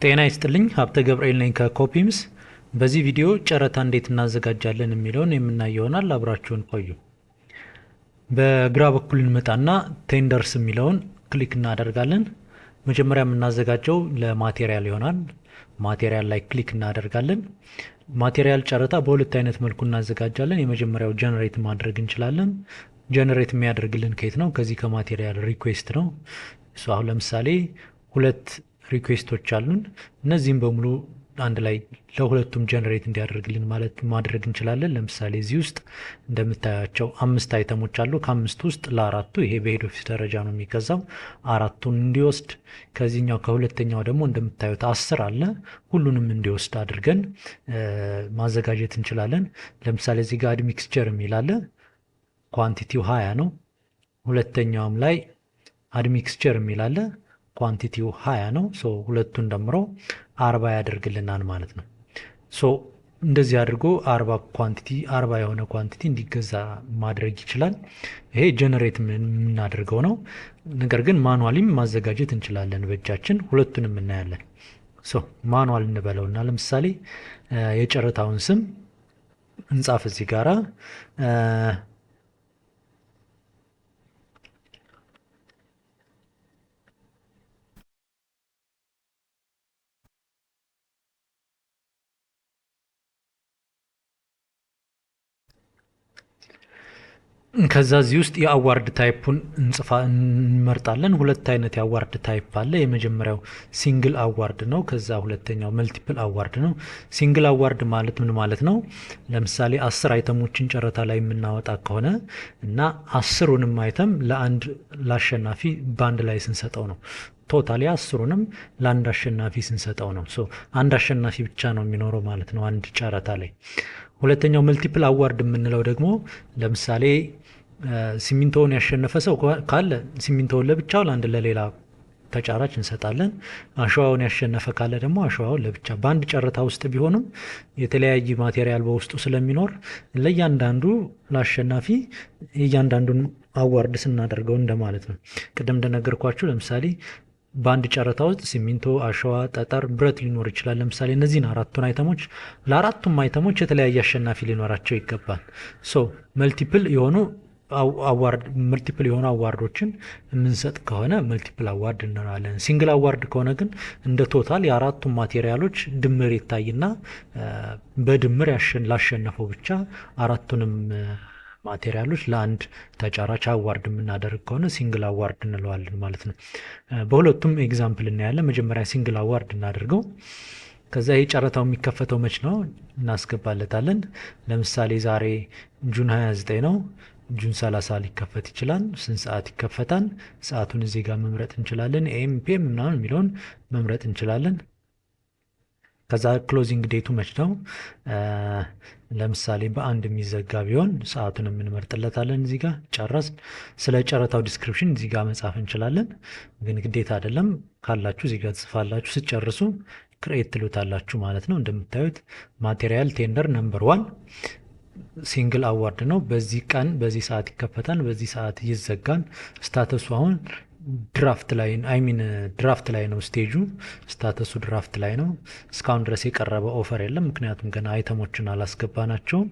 ጤና ይስጥልኝ ሀብተ ገብርኤል ነኝ ከኮፒምስ። በዚህ ቪዲዮ ጨረታ እንዴት እናዘጋጃለን የሚለውን የምናይ ይሆናል። አብራችሁን ቆዩ። በግራ በኩል እንመጣና ቴንደርስ የሚለውን ክሊክ እናደርጋለን። መጀመሪያ የምናዘጋጀው ለማቴሪያል ይሆናል። ማቴሪያል ላይ ክሊክ እናደርጋለን። ማቴሪያል ጨረታ በሁለት አይነት መልኩ እናዘጋጃለን። የመጀመሪያው ጀነሬት ማድረግ እንችላለን። ጀነሬት የሚያደርግልን ከየት ነው? ከዚህ ከማቴሪያል ሪኩዌስት ነው። አሁን ለምሳሌ ሁለት ሪኩዌስቶች አሉን። እነዚህም በሙሉ አንድ ላይ ለሁለቱም ጀነሬት እንዲያደርግልን ማድረግ እንችላለን። ለምሳሌ እዚህ ውስጥ እንደምታያቸው 5 አይተሞች አሉ። ከ5 ውስጥ ለአራቱ ይሄ በሄድ ኦፊስ ደረጃ ነው የሚገዛው፣ አራቱን እንዲወስድ፣ ከዚህኛው ከሁለተኛው ደግሞ እንደምታዩት 10 አለ፣ ሁሉንም እንዲወስድ አድርገን ማዘጋጀት እንችላለን። ለምሳሌ እዚህ ጋር አድሚክስቸር የሚል አለ፣ ኳንቲቲው 20 ነው። ሁለተኛውም ላይ አድሚክስቸር የሚል አለ፣ ኳንቲቲው 20 ነው። ሁለቱን ደምሮ 40 ያደርግልናል ማለት ነው። እንደዚህ አድርጎ 40 የሆነ ኳንቲቲ እንዲገዛ ማድረግ ይችላል። ይሄ ጀነሬት የምናደርገው ነው። ነገር ግን ማኑዋሊም ማዘጋጀት እንችላለን በእጃችን። ሁለቱንም እናያለን። ማኑዋል እንበለውና ለምሳሌ የጨረታውን ስም እንጻፍ እዚህ ጋራ ከዛ እዚህ ውስጥ የአዋርድ ታይፑን እንመርጣለን። ሁለት አይነት የአዋርድ ታይፕ አለ። የመጀመሪያው ሲንግል አዋርድ ነው። ከዛ ሁለተኛው መልቲፕል አዋርድ ነው። ሲንግል አዋርድ ማለት ምን ማለት ነው? ለምሳሌ 10 አይተሞችን ጨረታ ላይ የምናወጣ ከሆነ እና 10ሩንም አይተም ለአሸናፊ በአንድ ላይ ስንሰጠው ነው። ቶታሊ 10ሩንም ለአንድ አሸናፊ ስንሰጠው ነው። አንድ አሸናፊ ብቻ ነው የሚኖረው ማለት ነው አንድ ጨረታ ላይ። ሁለተኛው መልቲፕል አዋርድ የምንለው ደግሞ ለምሳሌ ሲሚንቶውን ያሸነፈ ሰው ካለ ሲሚንቶውን ለብቻው ለአንድ ለሌላ ተጫራች እንሰጣለን። አሸዋውን ያሸነፈ ካለ ደግሞ አሸዋውን ለብቻ። በአንድ ጨረታ ውስጥ ቢሆንም የተለያየ ማቴሪያል በውስጡ ስለሚኖር ለእያንዳንዱ ለአሸናፊ እያንዳንዱን አዋርድ ስናደርገው እንደማለት ነው። ቅድም እንደነገርኳችሁ ለምሳሌ በአንድ ጨረታ ውስጥ ሲሚንቶ፣ አሸዋ፣ ጠጠር፣ ብረት ሊኖር ይችላል። ለምሳሌ እነዚህን አራቱን አይተሞች ለአራቱም አይተሞች የተለያየ አሸናፊ ሊኖራቸው ይገባል። መልቲፕል የሆኑ አዋርዶችን የምንሰጥ ከሆነ መልቲፕል አዋርድ እንላለን። ሲንግል አዋርድ ከሆነ ግን እንደ ቶታል የአራቱም ማቴሪያሎች ድምር ይታይና በድምር ላሸነፈው ብቻ አራቱንም ማቴሪያሎች ለአንድ ተጫራች አዋርድ የምናደርግ ከሆነ ሲንግል አዋርድ እንለዋለን ማለት ነው። በሁለቱም ኤግዛምፕል እናያለን። መጀመሪያ ሲንግል አዋርድ እናደርገው። ከዛ ይህ ጨረታው የሚከፈተው መች ነው እናስገባለታለን። ለምሳሌ ዛሬ ጁን 29 ነው። ጁን 30 ሊከፈት ይችላል። ስንት ሰዓት ይከፈታል? ሰዓቱን እዚህ ጋር መምረጥ እንችላለን። ኤም ፒኤም ምናምን የሚለውን መምረጥ እንችላለን። ከዛ ክሎዚንግ ዴቱ መች ነው? ለምሳሌ በአንድ የሚዘጋ ቢሆን ሰዓቱን የምንመርጥለታለን። እዚህ ጋር ጨረስን። ስለ ጨረታው ዲስክሪፕሽን እዚህ ጋር መጻፍ እንችላለን፣ ግን ግዴታ አይደለም። ካላችሁ እዚህ ጋር ትጽፋላችሁ። ስትጨርሱ ክሬት ትሉታላችሁ ማለት ነው። እንደምታዩት ማቴሪያል ቴንደር ነምበር 1 ሲንግል አዋርድ ነው። በዚህ ቀን በዚህ ሰዓት ይከፈታል፣ በዚህ ሰዓት ይዘጋል። ስታተሱ አሁን ድራፍት ላይ ነው። ስቴጁ ስታተሱ ድራፍት ላይ ነው። እስካሁን ድረስ የቀረበ ኦፈር የለም፣ ምክንያቱም ገና አይተሞችን አላስገባናቸውም።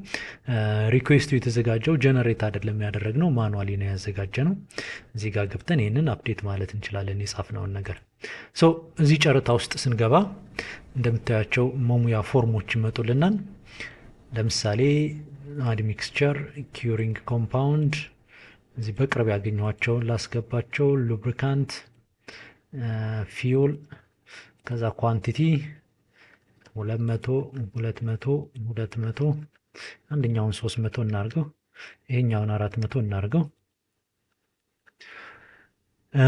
ሪኩዌስቱ የተዘጋጀው ጀነሬት አይደለም ያደረግነው፣ ማኑዋሊ ነው ያዘጋጀ ነው። እዚህ ጋር ገብተን ይህንን አፕዴት ማለት እንችላለን የጻፍነውን ነገር። እዚህ ጨረታ ውስጥ ስንገባ እንደምታያቸው መሙያ ፎርሞች ይመጡልናል። ለምሳሌ አድሚክስቸር፣ ኪዩሪንግ ኮምፓውንድ እዚህ በቅርብ ያገኘኋቸውን ላስገባቸው። ሉብሪካንት፣ ፊውል፣ ከዛ ኳንቲቲ 200 አንደኛውን 300 እናርገው፣ ይሄኛውን 400 እናርገው።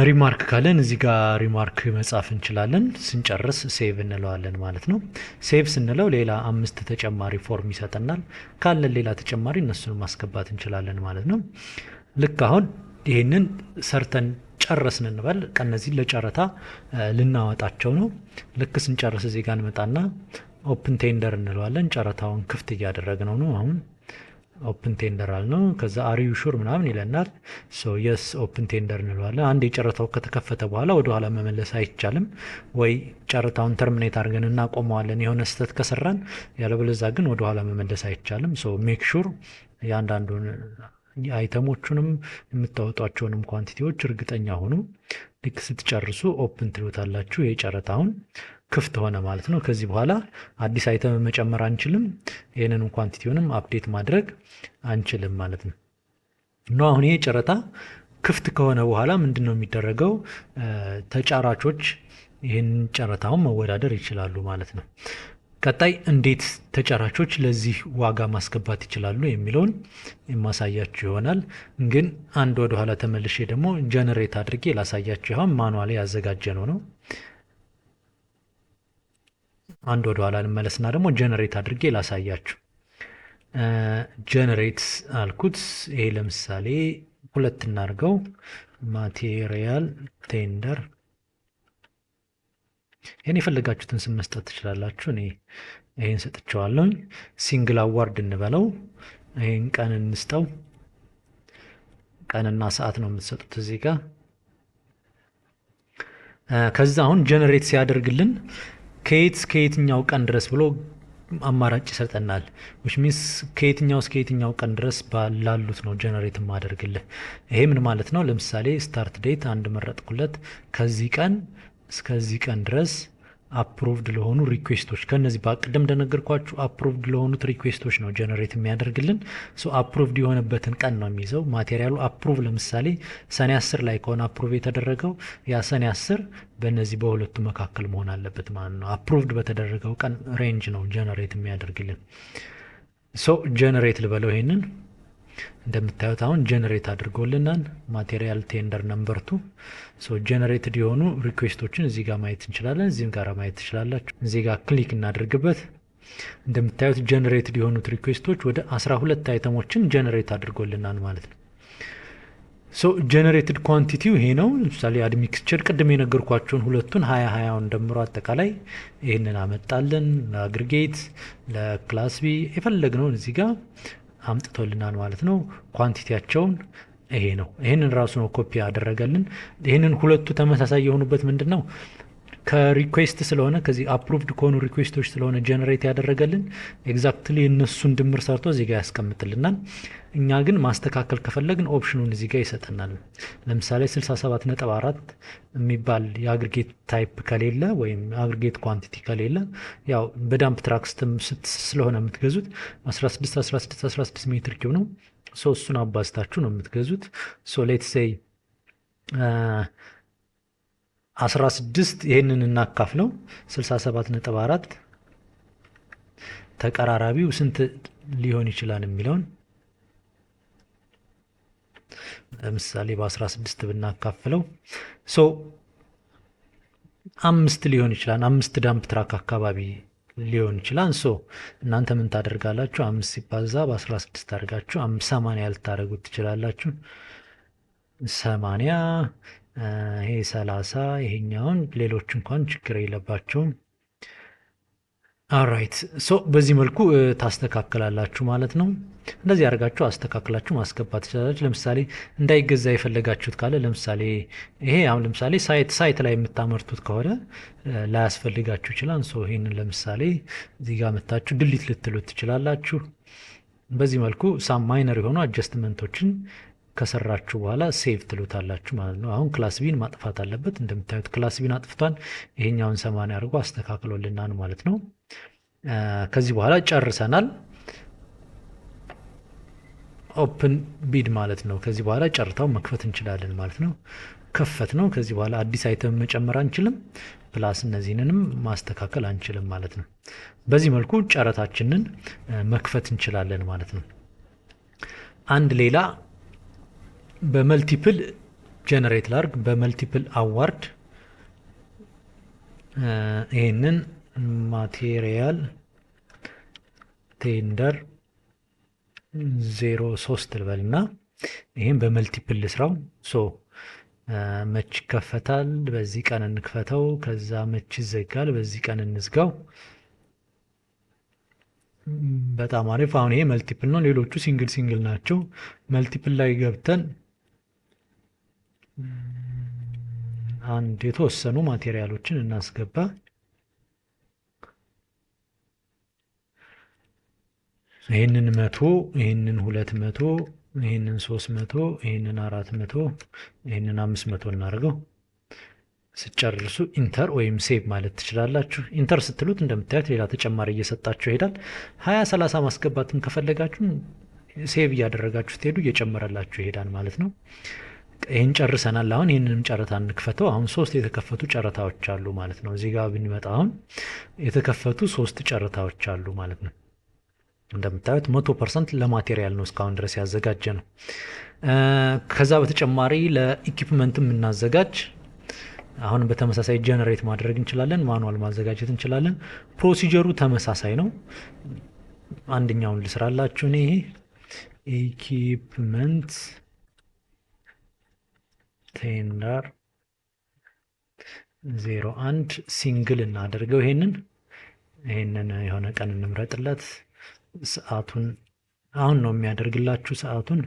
ሪማርክ ካለን እዚህ ጋር ሪማርክ መጻፍ እንችላለን። ስንጨርስ ሴቭ እንለዋለን ማለት ነው። ሴቭ ስንለው ሌላ 5 ተጨማሪ ፎርም ይሰጠናል። ካለን ሌላ ተጨማሪ እነሱን ማስገባት እንችላለን ማለት ነው። ልክ አሁን ይሄንን ሰርተን ጨረስን እንበል። እነዚህን ለጨረታ ልናወጣቸው ነው። ልክ ስንጨርስ እዚህ ጋር እንመጣና ኦፕን ቴንደር እንለዋለን። ጨረታውን ክፍት እያደረግነው ነው። አሁን ኦፕን ቴንደር አልነው። ከዛ አሪዩ ሹር ምናምን ይለናል። የስ ኦፕን ቴንደር እንለዋለን። አንድ የጨረታው ከተከፈተ በኋላ ወደኋላ መመለስ አይቻልም። ወይ ጨረታውን ተርሚኔት አድርገን እናቆመዋለን የሆነ ስህተት ከሰራን፣ ያለበለዛ ግን ወደኋላ መመለስ አይቻልም። ሜክ ሹር የአንዳንዱን አይተሞቹንም የምታወጧቸውንም ኳንቲቲዎች እርግጠኛ ሆኑ። ልክ ስትጨርሱ ኦፕን ትሉታላችሁ። የጨረታውን ክፍት ሆነ ማለት ነው። ከዚህ በኋላ አዲስ አይተም መጨመር አንችልም። ይህንን ኳንቲቲውንም አፕዴት ማድረግ አንችልም ማለት ነው። አሁን ይሄ ጨረታ ክፍት ከሆነ በኋላ ምንድን ነው የሚደረገው? ተጫራቾች ይህን ጨረታውን መወዳደር ይችላሉ ማለት ነው። ቀጣይ እንዴት ተጫራቾች ለዚህ ዋጋ ማስገባት ይችላሉ የሚለውን የማሳያችሁ ይሆናል። ግን አንድ ወደኋላ ተመልሼ ደግሞ ጀነሬት አድርጌ ላሳያችሁ። ይሆን ማኑዋሊ ያዘጋጀ ነው። አንድ ወደኋላ ልመለስና ደግሞ ጀነሬት አድርጌ ላሳያችሁ። ጀነሬት አልኩት። ይሄ ለምሳሌ 2 እናድርገው። ማቴሪያል ቴንደር። ይህን የፈለጋችሁትን ስም መስጠት ትችላላችሁ። እኔ ይህን ሰጥቼዋለሁኝ። ሲንግል አዋርድ እንበለው። ይህን ቀን እንስጠው። ቀንና ሰዓት ነው የምትሰጡት እዚህ ጋር። ከዛ አሁን ጀነሬት ሲያደርግልን ከየትኛው ቀን ድረስ ብሎ አማራጭ ይሰጠናል። which means ከየትኛው እስከ የትኛው ቀን ድረስ ላሉት ነው ጀነሬት ማደርግልህ። ይሄ ምን ማለት ነው? ለምሳሌ ስታርት ዴት አንድ መረጥኩለት። ከዚህ ቀን እስከዚህ ቀን ድረስ አፕሩቭድ ለሆኑ ሪኩዌስቶች፣ ከነዚህ በቅድም እንደነገርኳችሁ አፕሩቭድ ለሆኑት ሪኩዌስቶች ነው ጀነሬት የሚያደርግልን። አፕሩቭድ የሆነበትን ቀን ነው የሚይዘው ማቴሪያሉ። አፕሩቭ ለምሳሌ ሰኔ 10 ላይ ከሆነ አፕሩቭ የተደረገው ያ ሰኔ 10 በእነዚህ በሁለቱ መካከል መሆን አለበት ማለት ነው። አፕሩቭድ በተደረገው ቀን ሬንጅ ነው ጀነሬት የሚያደርግልን። ጀነሬት ልበለው ይሄንን። እንደምታዩት አሁን ጀነሬት አድርጎልናል። ማቴሪያል ቴንደር ነምበር 2 ጀነሬትድ የሆኑ ሪኩዌስቶችን እዚህ ጋር ማየት እንችላለን። እዚህም ጋር ማየት ትችላላችሁ። እዚህ ጋር ክሊክ እናድርግበት። እንደምታዩት ጀነሬትድ የሆኑት ሪኩዌስቶች ወደ 12 አይተሞችን ጀነሬት አድርጎልናል ማለት ነው። ጀነሬትድ ኳንቲቲው ይሄ ነው። ለምሳሌ አድሚክስቸር ቅድም የነገርኳቸውን ሁለቱን 20 ደምሮ አጠቃላይ ይህንን አመጣለን። ለአግሪጌት ለክላስ ቢ የፈለግነውን እዚህ ጋር አምጥቶልናል ማለት ነው። ኳንቲቲያቸውን ይሄ ነው። ይህንን ራሱ ነው ኮፒ ያደረገልን። ይህንን ሁለቱ ተመሳሳይ የሆኑበት ምንድን ነው? ከሪኩዌስት ስለሆነ ከዚህ አፕሩቭድ ከሆኑ ሪኩዌስቶች ስለሆነ ጀነሬት ያደረገልን ኤግዛክትሊ የእነሱን ድምር ሰርቶ እዚህ ጋር ያስቀምጥልናል። እኛ ግን ማስተካከል ከፈለግን ኦፕሽኑን እዚህ ጋር ይሰጠናል። ለምሳሌ 67.4 የሚባል የአግሪጌት ታይፕ ከሌለ ወይም አግሪጌት ኳንቲቲ ከሌለ ያው በዳምፕ ትራክ ስለሆነ የምትገዙት 16 ሜትር ኪዩብ ነው። እሱን አባዝታችሁ ነው የምትገዙት። ሌትስ ሴይ 16 ይሄንን እናካፍለው 67.4 ተቀራራቢው ስንት ሊሆን ይችላል የሚለውን ለምሳሌ በ16 ብናካፍለው 5 ሊሆን ይችላል። 5 ዳምፕ ትራክ አካባቢ ሊሆን ይችላል። እናንተ ምን ታደርጋላችሁ? 5 ሲባዛ በ16 አድርጋችሁ 80 ልታደርጉት ትችላላችሁ። 80 ይሄ 30 ይሄኛውን ሌሎች እንኳን ችግር የለባቸውም። አራይት በዚህ መልኩ ታስተካክላላችሁ ማለት ነው። እንደዚህ አድርጋችሁ አስተካክላችሁ ማስገባት ትችላላችሁ። ለምሳሌ እንዳይገዛ የፈለጋችሁት ካለ ለምሳሌ ይሄ አሁን ለምሳሌ ሳይት ላይ የምታመርቱት ከሆነ ላያስፈልጋችሁ ይችላል። ይሄንን ለምሳሌ እዚህ ጋር መታችሁ ድሊት ልትሉት ትችላላችሁ። በዚህ መልኩ ሳም ማይነር የሆኑ አጀስትመንቶችን ከሰራችሁ በኋላ ሴቭ ትሉታላችሁ ማለት ነው። አሁን ክላስ ቢን ማጥፋት አለበት። እንደምታዩት ክላስ ቢን አጥፍቷን ይሄኛውን 80 አድርጎ አስተካክሎልናል ማለት ነው። ከዚህ በኋላ ጨርሰናል። ኦፕን ቢድ ማለት ነው። ከዚህ በኋላ ጨርታው መክፈት እንችላለን ማለት ነው። ከፈት ነው። ከዚህ በኋላ አዲስ አይተም መጨመር አንችልም፣ ፕላስ እነዚህንንም ማስተካከል አንችልም ማለት ነው። በዚህ መልኩ ጨረታችንን መክፈት እንችላለን ማለት ነው። አንድ ሌላ በመልቲፕል ጀነሬት ላርግ በመልቲፕል አዋርድ ይሄንን ማቴሪያል ቴንደር 03 ልበልና ይሄን በመልቲፕል ልስራው። መች ይከፈታል? በዚህ ቀን እንክፈተው። ከዛ መች ይዘጋል? በዚህ ቀን እንዝጋው። በጣም አሪፍ። አሁን ይሄ መልቲፕል ነው፣ ሌሎቹ ሲንግል ሲንግል ናቸው። መልቲፕል ላይ ገብተን አንድ የተወሰኑ ማቴሪያሎችን እናስገባ። ይህንን 100፣ ይህንን 200፣ ይህንን 300፣ ይህንን 400፣ ይህንን 500 እናደርገው። ስጨርሱ ኢንተር ወይም ሴቭ ማለት ትችላላችሁ። ኢንተር ስትሉት እንደምታዩት ሌላ ተጨማሪ እየሰጣችሁ ይሄዳል። 20 30 ማስገባትም ከፈለጋችሁ ሴቭ እያደረጋችሁ ስትሄዱ እየጨመረላችሁ ይሄዳል ማለት ነው። ይህን ጨርሰናል። አሁን ይህንንም ጨረታ እንክፈተው። አሁን 3 የተከፈቱ ጨረታዎች አሉ ማለት ነው። እዚህ ጋር ብንመጣ አሁን የተከፈቱ 3 ጨረታዎች አሉ ማለት ነው። እንደምታዩት 100% ለማቴሪያል ነው እስካሁን ድረስ ያዘጋጀ ነው። ከዛ በተጨማሪ ለኢኩፕመንት የምናዘጋጅ አሁን በተመሳሳይ ጀነሬት ማድረግ እንችላለን፣ ማኑዋል ማዘጋጀት እንችላለን። ፕሮሲጀሩ ተመሳሳይ ነው። አንደኛውን ልስራላችሁ። እኔ ይሄ ኢኩፕመንት ቴንደር 01 ሲንግል እናደርገው። ይሄንን የሆነ ቀን እንምረጥለት። ሰዓቱን አሁን ነው የሚያደርግላችሁ። ሰዓቱን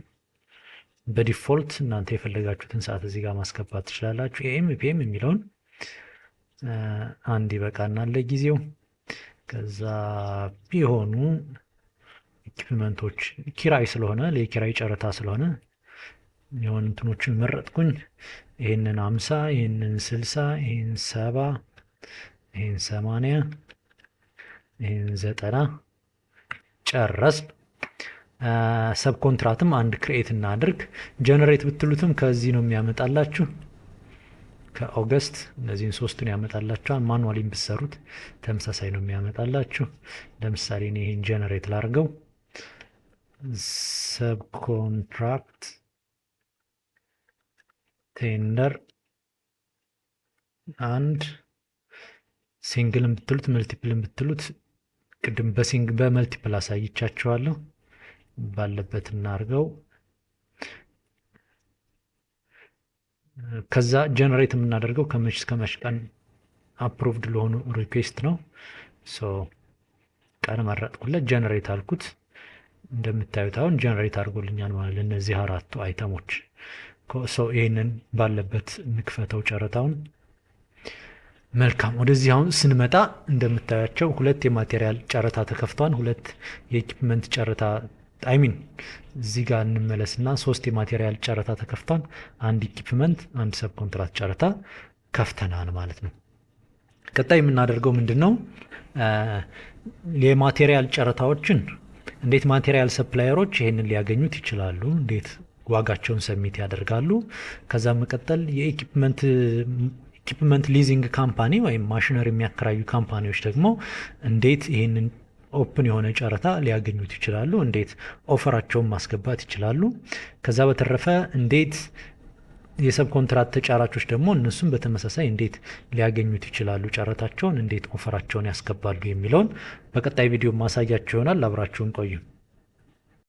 በዲፎልት እናንተ የፈለጋችሁትን ሰዓት እዚህ ጋር ማስገባት ትችላላችሁ። ኤም ፒኤም የሚለውን አንድ ይበቃናል ለጊዜው። ከዛ ቢሆኑ ኢኩፕመንቶች ኪራይ ስለሆነ ለኪራይ ጨረታ ስለሆነ የሆኑ እንትኖችን መረጥኩኝ። ይሄንን 50፣ ይሄንን 60፣ ይሄን 70፣ ይሄን 80፣ ይሄን 90 ጨረስ። ሰብ ኮንትራትም አንድ ክሬኤት እናድርግ። ጀነሬት ብትሉትም ከዚህ ነው የሚያመጣላችሁ፣ ከኦገስት እነዚህን 3ቱን ያመጣላችኋል። ማኑዋሊን ብትሰሩት ተመሳሳይ ነው የሚያመጣላችሁ። ለምሳሌ እኔ ይሄን ጀነሬት ላድርገው። ሰብ ኮንትራክት ቴንደር አንድ ሲንግልን ብትሉት መልቲፕልን ብትሉት ቅድም በመልቲፕል አሳይቻችኋለሁ። ባለበት እናርገው። ከዛ ጀነሬት የምናደርገው ከመች እስከ መች ቀን አፕሩቭድ ለሆኑ ሪኩዌስት ነው። ቀን መረጥኩለት፣ ጀነሬት አልኩት። እንደምታዩት አሁን ጀነሬት አድርጎልኛል ማለት ለእነዚህ 4ቱ አይተሞች። ይህንን ባለበት እንክፈተው ጨረታውን። መልካም። ወደዚህ አሁን ስንመጣ እንደምታያቸው 2 የማቴሪያል ጨረታ ተከፍቷል፣ 2 የኢኩፕመንት ጨረታ አይሚን እዚህ ጋር እንመለስና 3 የማቴሪያል ጨረታ ተከፍቷል፣ 1 ኢኩፕመንት፣ 1 ሰብ ኮንትራት ጨረታ ከፍተናል ማለት ነው። ቀጣይ የምናደርገው ምንድነው? የማቴሪያል ጨረታዎችን እንዴት ማቴሪያል ሰፕላየሮች ይሄንን ሊያገኙት ይችላሉ፣ እንዴት ዋጋቸውን ሰሚት ያደርጋሉ። ከዛ መቀጠል የኢኩፕመንት ሊዚንግ ካምፓኒ ወይም ማሽነሪ የሚያከራዩ ካምፓኒዎች ደግሞ እንዴት ይህንን ኦፕን የሆነ ጨረታ ሊያገኙት ይችላሉ፣ እንዴት ኦፈራቸውን ማስገባት ይችላሉ። ከዛ በተረፈ እንዴት የሰብ ኮንትራት ተጫራቾች ደግሞ እነሱም በተመሳሳይ እንዴት ሊያገኙት ይችላሉ፣ ጨረታቸውን እንዴት ኦፈራቸውን ያስገባሉ የሚለውን በቀጣይ ቪዲዮ ማሳያችሁ ይሆናል። አብራችሁን ቆዩ።